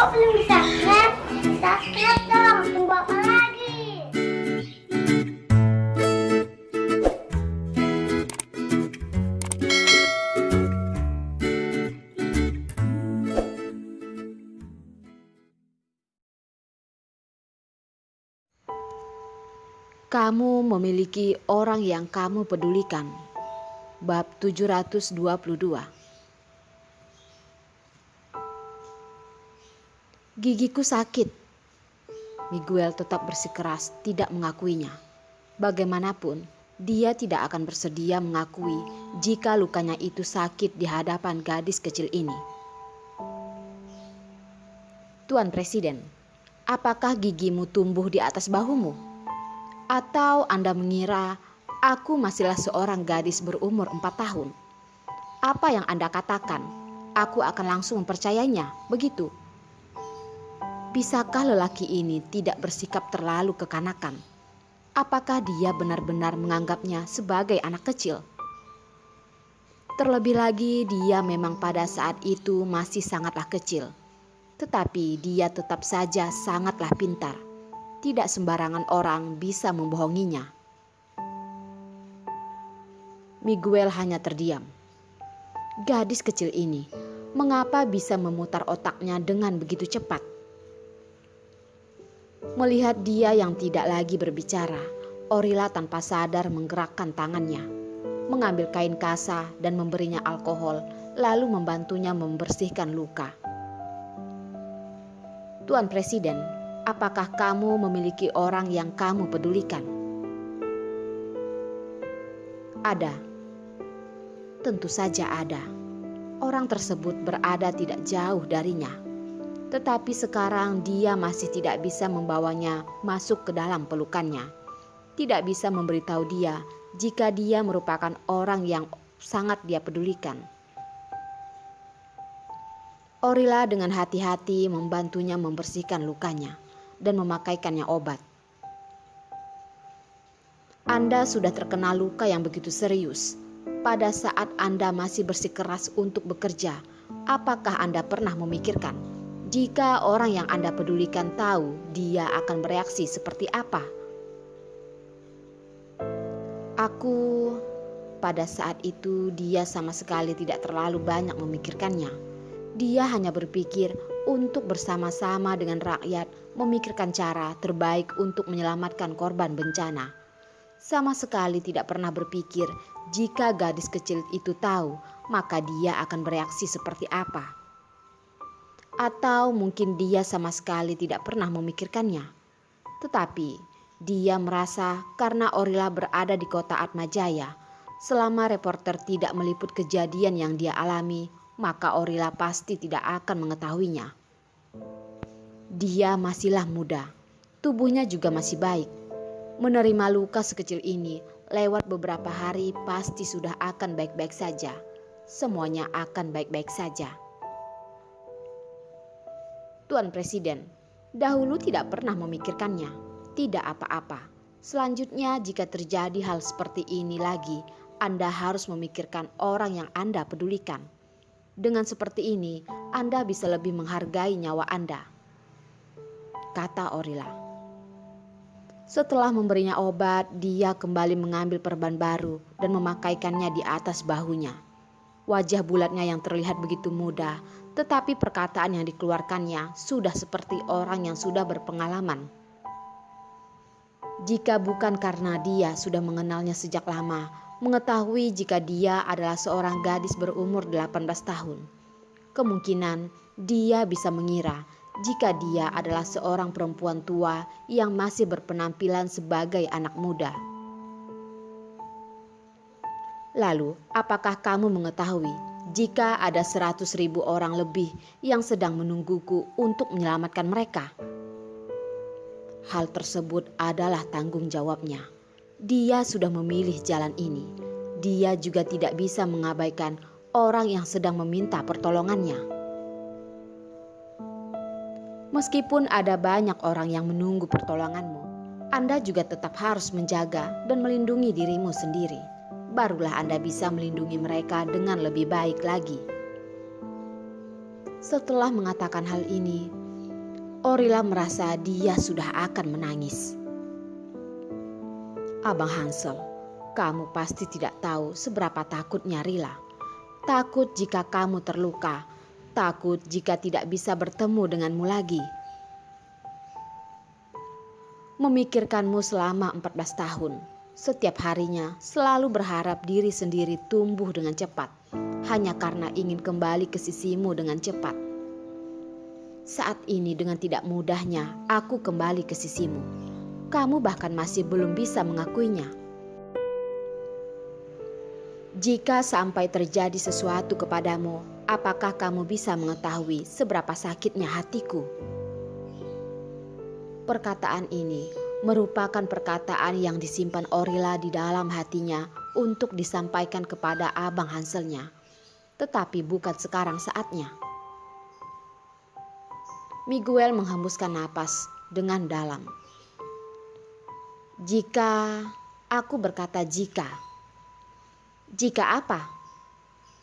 kok belum subscribe? Subscribe dong, tunggu apa lagi? Kamu memiliki orang yang kamu pedulikan. Bab 722. Gigiku sakit. Miguel tetap bersikeras tidak mengakuinya. Bagaimanapun, dia tidak akan bersedia mengakui jika lukanya itu sakit di hadapan gadis kecil ini. Tuan Presiden, apakah gigimu tumbuh di atas bahumu? Atau Anda mengira aku masihlah seorang gadis berumur 4 tahun? Apa yang Anda katakan, aku akan langsung mempercayainya, begitu? Bisakah lelaki ini tidak bersikap terlalu kekanakan? Apakah dia benar-benar menganggapnya sebagai anak kecil? Terlebih lagi dia memang pada saat itu masih sangatlah kecil. Tetapi dia tetap saja sangatlah pintar. Tidak sembarangan orang bisa membohonginya. Miguel hanya terdiam. Gadis kecil ini, mengapa bisa memutar otaknya dengan begitu cepat? Melihat dia yang tidak lagi berbicara, Orila tanpa sadar menggerakkan tangannya, mengambil kain kasa dan memberinya alkohol, lalu membantunya membersihkan luka. Tuan Presiden, apakah kamu memiliki orang yang kamu pedulikan? Ada. Tentu saja ada. Orang tersebut berada tidak jauh darinya. Tetapi sekarang dia masih tidak bisa membawanya masuk ke dalam pelukannya. Tidak bisa memberitahu dia jika dia merupakan orang yang sangat dia pedulikan. Orila dengan hati-hati membantunya membersihkan lukanya dan memakaikannya obat. Anda sudah terkena luka yang begitu serius. Pada saat Anda masih bersikeras untuk bekerja, apakah Anda pernah memikirkan jika orang yang Anda pedulikan tahu dia akan bereaksi seperti apa? Pada saat itu dia sama sekali tidak terlalu banyak memikirkannya. Dia hanya berpikir untuk bersama-sama dengan rakyat memikirkan cara terbaik untuk menyelamatkan korban bencana. Sama sekali tidak pernah berpikir jika gadis kecil itu tahu, maka dia akan bereaksi seperti apa. Atau mungkin dia sama sekali tidak pernah memikirkannya. Tetapi dia merasa karena Orila berada di kota Atmajaya, selama reporter tidak meliput kejadian yang dia alami, maka Orila pasti tidak akan mengetahuinya. Dia masihlah muda, tubuhnya juga masih baik. Menerima luka sekecil ini, lewat beberapa hari pasti sudah akan baik-baik saja. Semuanya akan baik-baik saja. Tuan Presiden, dahulu tidak pernah memikirkannya, tidak apa-apa. Selanjutnya jika terjadi hal seperti ini lagi, Anda harus memikirkan orang yang Anda pedulikan. Dengan seperti ini, Anda bisa lebih menghargai nyawa Anda, kata Orila. Setelah memberinya obat, dia kembali mengambil perban baru dan memakaikannya di atas bahunya. Wajah bulatnya yang terlihat begitu muda, tetapi perkataan yang dikeluarkannya sudah seperti orang yang sudah berpengalaman. Jika bukan karena dia sudah mengenalnya sejak lama, mengetahui jika dia adalah seorang gadis berumur 18 tahun. Kemungkinan dia bisa mengira jika dia adalah seorang perempuan tua yang masih berpenampilan sebagai anak muda. Lalu, apakah kamu mengetahui jika ada 100.000 orang lebih yang sedang menungguku untuk menyelamatkan mereka? Hal tersebut adalah tanggung jawabnya. Dia sudah memilih jalan ini. Dia juga tidak bisa mengabaikan orang yang sedang meminta pertolongannya. Meskipun ada banyak orang yang menunggu pertolonganmu, Anda juga tetap harus menjaga dan melindungi dirimu sendiri. Barulah Anda bisa melindungi mereka dengan lebih baik lagi. Setelah mengatakan hal ini, Orila merasa dia sudah akan menangis. Abang Hansel, kamu pasti tidak tahu seberapa takutnya Rila. Takut jika kamu terluka, takut jika tidak bisa bertemu denganmu lagi. Memikirkanmu selama 14 tahun, setiap harinya selalu berharap diri sendiri tumbuh dengan cepat, hanya karena ingin kembali ke sisimu dengan cepat. Saat ini dengan tidak mudahnya aku kembali ke sisimu. Kamu bahkan masih belum bisa mengakuinya. Jika sampai terjadi sesuatu kepadamu, apakah kamu bisa mengetahui seberapa sakitnya hatiku? Perkataan ini merupakan perkataan yang disimpan Orila di dalam hatinya untuk disampaikan kepada Abang Hanselnya. Tetapi bukan sekarang saatnya. Miguel menghembuskan napas dengan dalam. Jika aku berkata jika apa?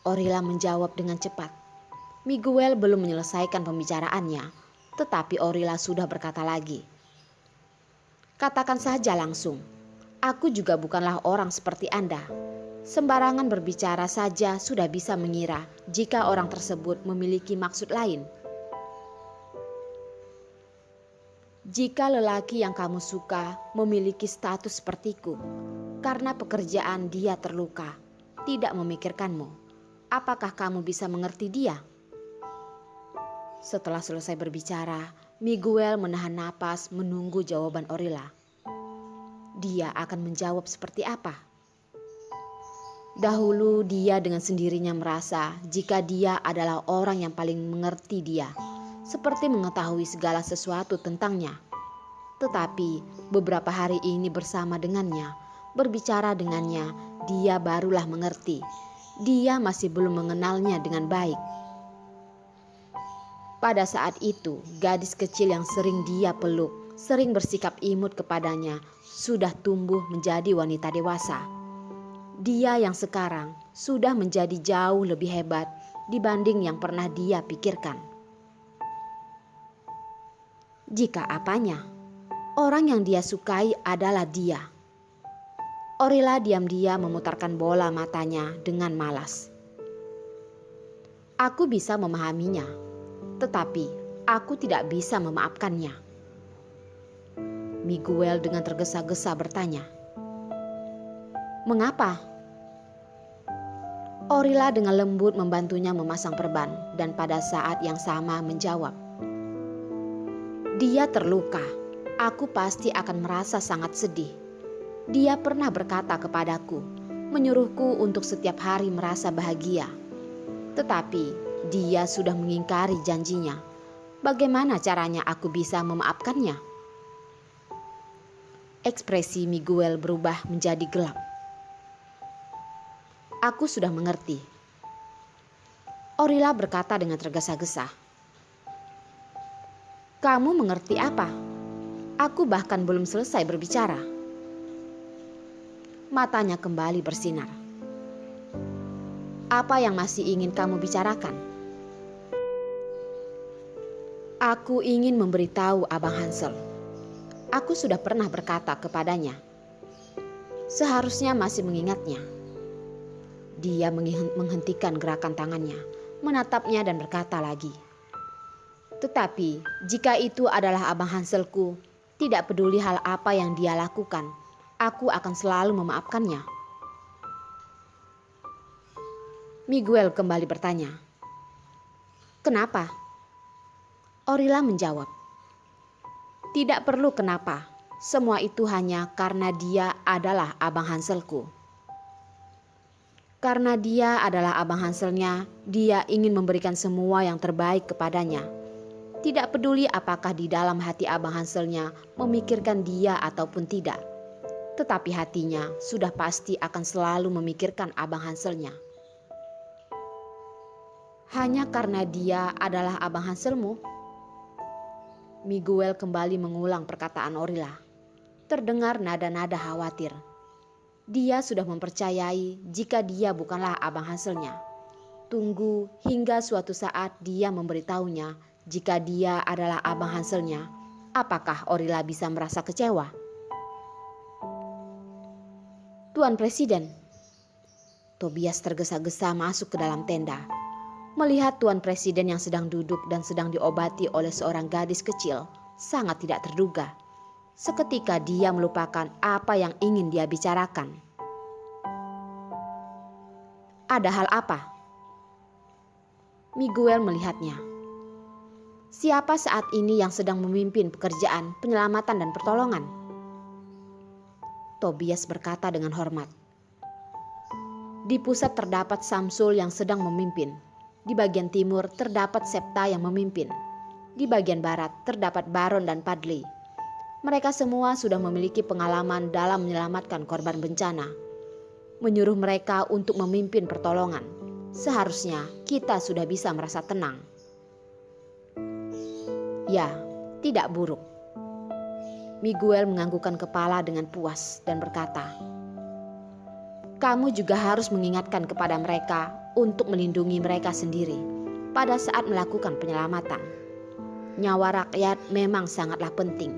Orila menjawab dengan cepat. Miguel belum menyelesaikan pembicaraannya, tetapi Orila sudah berkata lagi. Katakan saja langsung, aku juga bukanlah orang seperti Anda. Sembarangan berbicara saja sudah bisa mengira jika orang tersebut memiliki maksud lain. Jika lelaki yang kamu suka memiliki status sepertiku, karena pekerjaan dia terluka, tidak memikirkanmu, apakah kamu bisa mengerti dia? Setelah selesai berbicara, Miguel menahan napas menunggu jawaban Orila. Dia akan menjawab seperti apa? Dahulu dia dengan sendirinya merasa jika dia adalah orang yang paling mengerti dia, seperti mengetahui segala sesuatu tentangnya. Tetapi beberapa hari ini bersama dengannya, berbicara dengannya, dia barulah mengerti. Dia masih belum mengenalnya dengan baik. Pada saat itu, gadis kecil yang sering dia peluk, sering bersikap imut kepadanya, sudah tumbuh menjadi wanita dewasa. Dia yang sekarang sudah menjadi jauh lebih hebat dibanding yang pernah dia pikirkan. Jika apanya, orang yang dia sukai adalah dia. Orila diam-diam memutarkan bola matanya dengan malas. Aku bisa memahaminya, tetapi aku tidak bisa memaafkannya. Miguel dengan tergesa-gesa bertanya. Mengapa? Orila dengan lembut membantunya memasang perban dan pada saat yang sama menjawab. Dia terluka. Aku pasti akan merasa sangat sedih. Dia pernah berkata kepadaku, menyuruhku untuk setiap hari merasa bahagia. Tetapi dia sudah mengingkari janjinya. Bagaimana caranya aku bisa memaafkannya? Ekspresi Miguel berubah menjadi gelap. Aku sudah mengerti. Orila berkata dengan tergesa-gesa. Kamu mengerti apa? Aku bahkan belum selesai berbicara. Matanya kembali bersinar. Apa yang masih ingin kamu bicarakan? Aku ingin memberitahu Abang Hansel. Aku sudah pernah berkata kepadanya. Seharusnya masih mengingatnya. Dia menghentikan gerakan tangannya, menatapnya dan berkata lagi. Tetapi jika itu adalah Abang Hanselku, tidak peduli hal apa yang dia lakukan, aku akan selalu memaafkannya. Miguel kembali bertanya. Kenapa? Orila menjawab. Tidak perlu kenapa, semua itu hanya karena dia adalah Abang Hanselku. Karena dia adalah Abang Hanselnya, dia ingin memberikan semua yang terbaik kepadanya. Tidak peduli apakah di dalam hati Abang Hanselnya memikirkan dia ataupun tidak. Tetapi hatinya sudah pasti akan selalu memikirkan Abang Hanselnya. Hanya karena dia adalah Abang Hanselmu? Miguel kembali mengulang perkataan Orila. Terdengar nada-nada khawatir. Dia sudah mempercayai jika dia bukanlah Abang Hanselnya. Tunggu hingga suatu saat dia memberitahunya Jika dia adalah abang Hanselnya, apakah Orila bisa merasa kecewa? Tuan Presiden. Tobias tergesa-gesa masuk ke dalam tenda. Melihat Tuan Presiden yang sedang duduk dan sedang diobati oleh seorang gadis kecil, sangat tidak terduga. Seketika dia melupakan apa yang ingin dia bicarakan. Ada hal apa? Miguel melihatnya. Siapa saat ini yang sedang memimpin pekerjaan penyelamatan dan pertolongan? Tobias berkata dengan hormat. Di pusat terdapat Samsul yang sedang memimpin. Di bagian timur terdapat Septa yang memimpin. Di bagian barat terdapat Baron dan Padli. Mereka semua sudah memiliki pengalaman dalam menyelamatkan korban bencana. Menyuruh mereka untuk memimpin pertolongan. Seharusnya kita sudah bisa merasa tenang. Ya, tidak buruk. Miguel menganggukkan kepala dengan puas dan berkata, kamu juga harus mengingatkan kepada mereka untuk melindungi mereka sendiri pada saat melakukan penyelamatan. Nyawa rakyat memang sangatlah penting,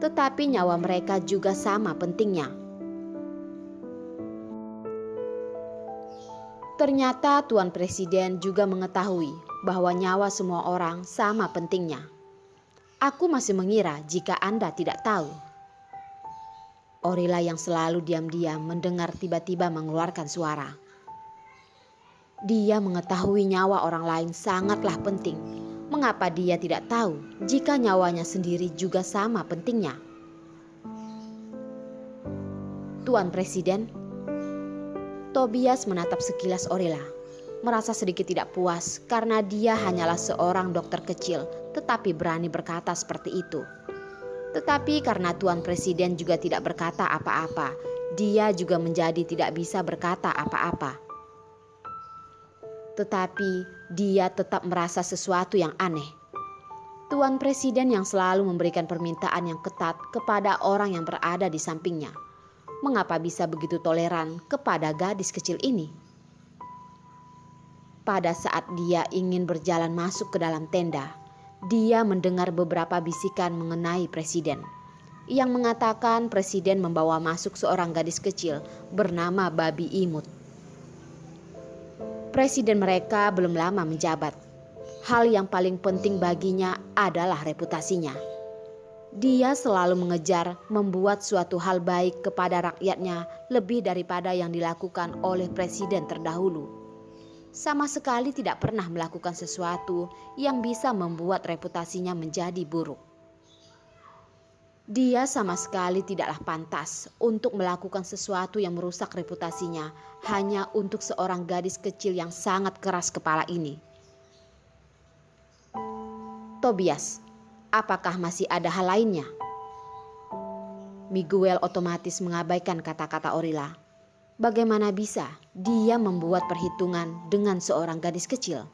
tetapi nyawa mereka juga sama pentingnya. Ternyata Tuan Presiden juga mengetahui bahwa nyawa semua orang sama pentingnya. Aku masih mengira jika Anda tidak tahu. Orila yang selalu diam-diam mendengar tiba-tiba mengeluarkan suara. Dia mengetahui nyawa orang lain sangatlah penting. Mengapa dia tidak tahu jika nyawanya sendiri juga sama pentingnya? Tuan Presiden. Tobias menatap sekilas Orila, merasa sedikit tidak puas karena dia hanyalah seorang dokter kecil tetapi berani berkata seperti itu. Tetapi karena Tuan Presiden juga tidak berkata apa-apa, dia juga menjadi tidak bisa berkata apa-apa. Tetapi dia tetap merasa sesuatu yang aneh. Tuan Presiden yang selalu memberikan permintaan yang ketat kepada orang yang berada di sampingnya, mengapa bisa begitu toleran kepada gadis kecil ini? Pada saat dia ingin berjalan masuk ke dalam tenda, dia mendengar beberapa bisikan mengenai Presiden, yang mengatakan Presiden membawa masuk seorang gadis kecil bernama Babi Imut. Presiden mereka belum lama menjabat. Hal yang paling penting baginya adalah reputasinya. Dia selalu mengejar membuat suatu hal baik kepada rakyatnya lebih daripada yang dilakukan oleh presiden terdahulu. Sama sekali tidak pernah melakukan sesuatu yang bisa membuat reputasinya menjadi buruk. Dia sama sekali tidaklah pantas untuk melakukan sesuatu yang merusak reputasinya hanya untuk seorang gadis kecil yang sangat keras kepala ini. Tobias, apakah masih ada hal lainnya? Miguel otomatis mengabaikan kata-kata Orila. Bagaimana bisa dia membuat perhitungan dengan seorang gadis kecil?